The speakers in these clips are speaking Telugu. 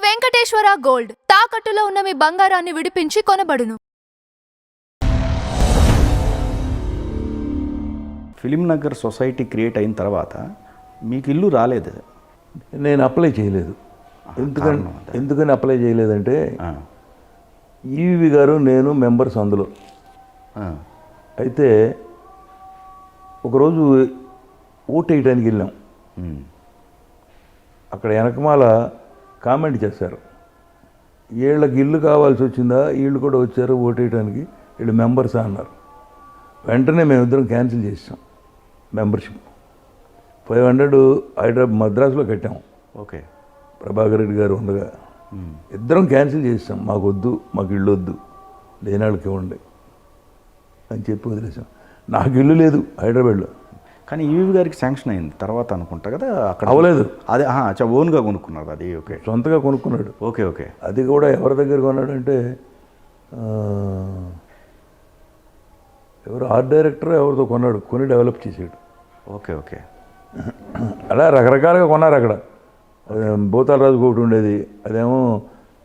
వెంకటేశ్వర గోల్డ్ తాకట్టులో ఉన్న మీ బంగారాన్ని విడిపించి కొనబడును. ఫిలిం నగర్ సొసైటీ క్రియేట్ అయిన తర్వాత మీకు ఇల్లు రాలేదు? నేను అప్లై చేయలేదు. ఎందుకని అప్లై చేయలేదంటే ఈవి గారు నేను మెంబర్స్ అందులో. అయితే ఒకరోజు ఓటు వేయడానికి వెళ్ళాం. అక్కడ వెనకమాల కామెంట్ చేశారు, వీళ్ళకి ఇల్లు కావాల్సి వచ్చిందా, వీళ్ళు కూడా వచ్చారు ఓటు వేయడానికి, వీళ్ళు మెంబర్సా అన్నారు. వెంటనే మేమిద్దరం క్యాన్సిల్ చేసాం మెంబర్షిప్. 500 హైదరాబాద్ మద్రాసులో కట్టాం. ఓకే, ప్రభాకర్ రెడ్డి గారు ఉండగా ఇద్దరం క్యాన్సిల్ చేసాం. మాకు వద్దు, మాకు ఇల్లు వద్దు, లేని వాళ్ళకి ఇవ్వండి అని చెప్పి వదిలేసాం. నాకు ఇల్లు లేదు హైదరాబాద్లో. కానీ ఈవీ గారికి శాంక్షన్ అయింది తర్వాత అనుకుంటా కదా? అక్కడ అవ్వలేదు. అదే ఓన్గా కొనుక్కున్నారు అది? ఓకే, సొంతగా కొనుక్కున్నాడు. Okay okay. అది కూడా ఎవరి దగ్గర కొన్నాడంటే ఎవరు ఆర్ట్ డైరెక్టర్ ఎవరితో కొన్నాడు, కొని డెవలప్ చేసాడు. Okay okay. అలా రకరకాలుగా కొన్నారు. అక్కడ భూతాలరాజు ఒకటి ఉండేది, అదేమో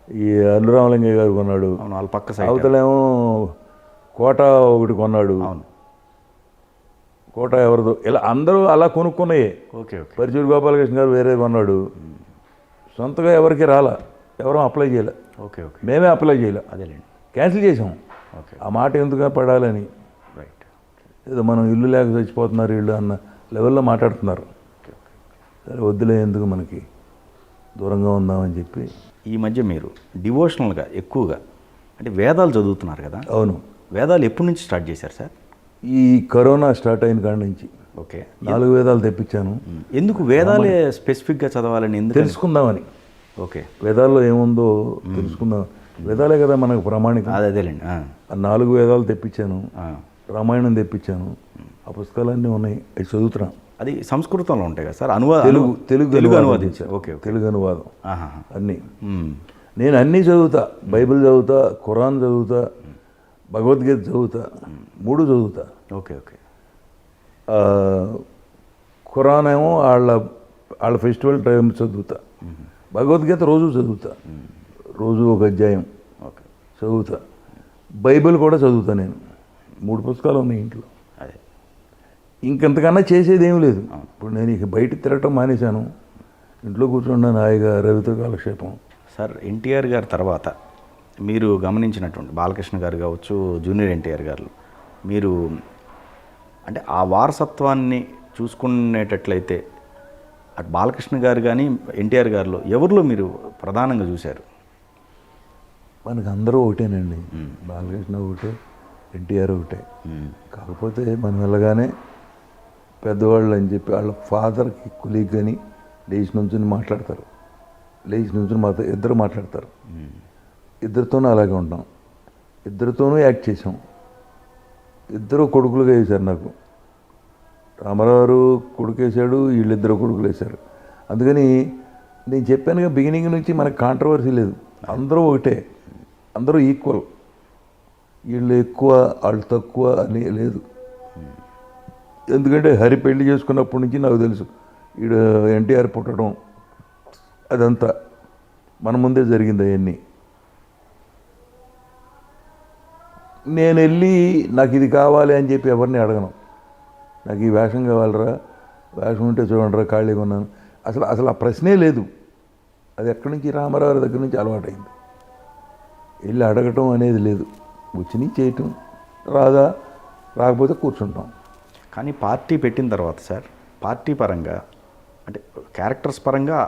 ఈ అల్లు రామలింగయ్య గారు కొన్నాడు. వాళ్ళ పక్క సైడ్ అవతలేమో కోట ఒకటి కొన్నాడు. అవును, కోట ఎవరిదో. ఇలా అందరూ అలా కొనుక్కున్నాయే. Okay okay. పరిచూరు గోపాలకృష్ణ గారు వేరే కొన్నాడు. సొంతగా ఎవరికి రాలా, ఎవరూ అప్లై చేయలే. Okay okay. మేమే అప్లై చేయలే, అదేలేండి, క్యాన్సిల్ చేసాం. ఓకే. ఆ మాట ఎందుకు పడాలని, రైట్. ఏదో మనం ఇల్లు లేక చచ్చిపోతున్నారు ఇల్లు అన్న లెవెల్లో మాట్లాడుతున్నారు. సరే వద్దులే, ఎందుకు మనకి, దూరంగా ఉందామని చెప్పి. ఈ మధ్య మీరు డివోషనల్గా ఎక్కువగా అంటే వేదాలు చదువుతున్నారు కదా? అవును. వేదాలు ఎప్పటి నుంచి స్టార్ట్ చేశారు సార్? ఈ కరోనా స్టార్ట్ అయిన కాడి నుంచి. ఓకే. 4 వేదాలు తెప్పించాను. ఎందుకు వేదాలే స్పెసిఫిక్గా చదవాలని? ఎందుకు? తెలుసుకుందామని. ఓకే. వేదాల్లో ఏముందో తెలుసుకుందాం. వేదాలే కదా మనకు ప్రామాణికం. అదేలేండి. 4 వేదాలు తెప్పించాను, రామాయణం తెప్పించాను. ఆ పుస్తకాలన్నీ ఉన్నాయి, అవి చదువుతున్నాను. అది సంస్కృతంలో ఉంటాయి కదా సార్? తెలుగు అనువాదించారు. ఓకే, తెలుగు అనువాదం అన్నీ. నేను అన్నీ చదువుతా. బైబిల్ చదువుతా, ఖురాన్ చదువుతా, భగవద్గీత చదువుతా, 3 చదువుతా. Okay okay. ఖురాన్ ఏమో వాళ్ళ ఫెస్టివల్ టైం చదువుతా. భగవద్గీత రోజు చదువుతా, రోజు ఒక అధ్యాయం ఓకే చదువుతా. బైబిల్ కూడా చదువుతా. నేను 3 పుస్తకాలు ఉన్నాయి ఇంట్లో. అదే, ఇంకంతకన్నా చేసేది ఏమి లేదు. ఇప్పుడు నేను ఇక బయట తిరగటం మానేశాను, ఇంట్లో కూర్చున్నాను హాయిగా రవితో కాలక్షేపం. సార్, ఎన్టీఆర్ గారి తర్వాత మీరు గమనించినటువంటి బాలకృష్ణ గారు కావచ్చు, జూనియర్ ఎన్టీఆర్ గారు, మీరు అంటే ఆ వారసత్వాన్ని చూసుకునేటట్లయితే అటు బాలకృష్ణ గారు కానీ ఎన్టీఆర్ గారిలో ఎవరిలో మీరు ప్రధానంగా చూశారు? మనకు అందరూ ఒకటేనండి. బాలకృష్ణ ఒకటే, ఎన్టీఆర్ ఒకటే. కాకపోతే మనం వెళ్ళగానే పెద్దవాళ్ళు అని చెప్పి వాళ్ళ ఫాదర్కి కొలీగ్ అని లేచి నుంచుని మాట్లాడతారు. లేచి నుంచుని మాతో ఇద్దరు మాట్లాడతారు. ఇద్దరితోనూ అలాగే ఉంటాం. ఇద్దరితోనూ యాక్ట్ చేసాం. ఇద్దరు కొడుకులుగా వేశారు నాకు. రామారావు కొడుకు వేశాడు, వీళ్ళిద్దరు కొడుకులు వేశారు. అందుకని నేను చెప్పానుగా, బిగినింగ్ నుంచి మనకు కాంట్రవర్సీ లేదు. అందరూ ఒకటే, అందరూ ఈక్వల్. వీళ్ళు ఎక్కువ వాళ్ళు తక్కువ అని లేదు. ఎందుకంటే హరి పెళ్లి చేసుకున్నప్పటి నుంచి నాకు తెలుసు వీడు ఎన్టీఆర్ పుట్టడం అదంతా మన ముందే జరిగింది. అవన్నీ నేను వెళ్ళి నాకు ఇది కావాలి అని చెప్పి ఎవరిని అడగను. నాకు ఈ వేషం కావాలరా, వేషం ఉంటే చూడండిరా, ఖాళీగా ఉన్నాను, అసలు ఆ ప్రశ్నే లేదు. అది ఎక్కడి నుంచి, రామారావు దగ్గర నుంచి అలవాటైంది. వెళ్ళి అడగటం అనేది లేదు. వచ్చినాయి చేయటం, రాకపోతే కూర్చుంటాం. కానీ పార్టీ పెట్టిన తర్వాత సార్, పార్టీ పరంగా అంటే క్యారెక్టర్స్ పరంగా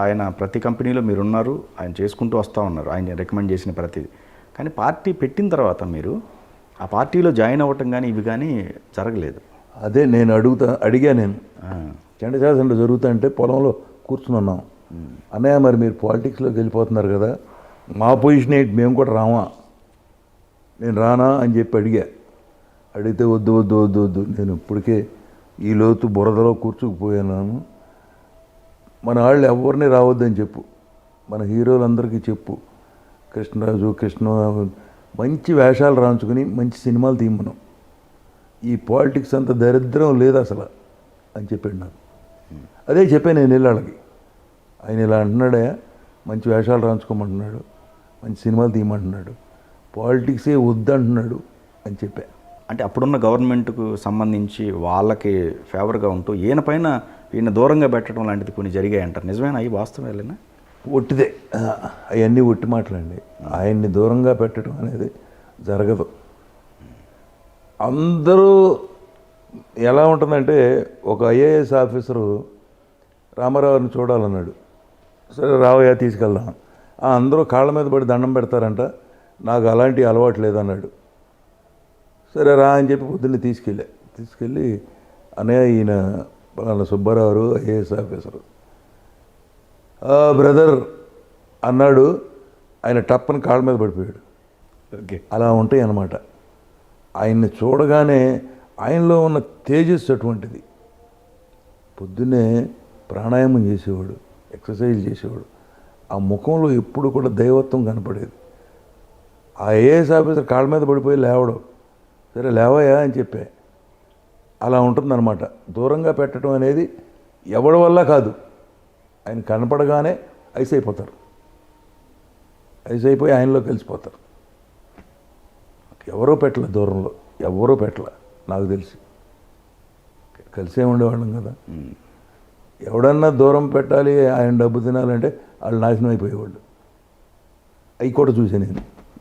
ఆయన ప్రతి కంపెనీలో మీరున్నారు, ఆయన చేసుకుంటూ వస్తూ ఉన్నారు, ఆయన రికమెండ్ చేసిన ప్రతిదీ. కానీ పార్టీ పెట్టిన తర్వాత మీరు ఆ పార్టీలో జాయిన్ అవ్వటం కానీ ఇవి కానీ జరగలేదు. అదే నేను అడిగా. నేను చండశాసనం జరుగుతా అంటే పొలంలో కూర్చున్నాం. అన్నయ్య, మరి మీరు పాలిటిక్స్లోకి వెళ్ళిపోతున్నారు కదా, మా పొజిషన్ ఏంటి, మేము కూడా రామా, నేను రానా అని చెప్పి అడిగా. అడిగితే వద్దు వద్దు వద్దు వద్దు, నేను ఇప్పటికే ఈ లోతు బురదలో కూర్చుకుపోయాను. మన వాళ్ళు ఎవరిని రావద్దని చెప్పు, మన హీరోలందరికీ చెప్పు, కృష్ణరాజు, కృష్ణ మంచి వేషాలు రాంచుకుని మంచి సినిమాలు తీయమను, ఈ పాలిటిక్స్ అంత దరిద్రం లేదు అసలు అని చెప్పాడు నాకు. అదే చెప్పాను నేను వెళ్ళాళ్ళకి. ఆయన ఇలా అంటున్నాడే, మంచి వేషాలు రాయించుకోమంటున్నాడు, మంచి సినిమాలు తీయమంటున్నాడు, పాలిటిక్సే వద్దంటున్నాడు అని చెప్పా. అంటే అప్పుడున్న గవర్నమెంట్కు సంబంధించి వాళ్ళకి ఫేవర్గా ఉంటూ ఈయన పైన ఈయన దూరంగా పెట్టడం లాంటిది కొన్ని జరిగాయి అంటారు. నిజమేనా? అవి వాస్తవేలేనా? ఒట్టిదే, అవన్నీ ఒట్టి మాటలండి. ఆయన్ని దూరంగా పెట్టడం అనేది జరగదు. అందరూ ఎలా ఉంటుందంటే, ఒక ఐఏఎస్ ఆఫీసరు రామారావుని చూడాలన్నాడు. సరే రావయ్యా తీసుకెళ్దాం. అందరూ కాళ్ళ మీద పడి దండం పెడతారంట, నాకు అలాంటి అలవాటు లేదన్నాడు. సరే రా అని చెప్పి పొద్దున్నే తీసుకెళ్ళి అన్నయ్య ఈయన పలానా సుబ్బారావు ఐఏఎస్ ఆఫీసరు బ్రదర్ అన్నాడు. ఆయన టప్పని కాళ్ళ మీద పడిపోయాడు. ఓకే. అలా ఉంటాయి అన్నమాట. ఆయన్ని చూడగానే ఆయనలో ఉన్న తేజస్సు అటువంటిది. పొద్దున్నే ప్రాణాయామం చేసేవాడు, ఎక్సర్సైజ్ చేసేవాడు. ఆ ముఖంలో ఎప్పుడు కూడా దైవత్వం కనపడేది. ఆ ఐఏఎస్ ఆఫీసర్ కాళ్ళ మీద పడిపోయి లేవడం, సరే లేవయా అని చెప్పే. అలా ఉంటుందన్నమాట. దూరంగా పెట్టడం అనేది ఎవడి వల్ల కాదు. ఆయన కనపడగానే ఐస్ అయిపోతారు, ఐస్ అయిపోయి ఆయనలో కలిసిపోతారు. ఎవరో పెట్టలే, దూరంలో ఎవరో పెట్టలే నాకు తెలిసి. కలిసే ఉండేవాళ్ళం కదా. ఎవడన్నా దూరం పెట్టాలి, ఆయన డబ్బు తినాలంటే వాళ్ళు నాశనం అయిపోయేవాళ్ళు. అవి కూడా చూసాను నేను.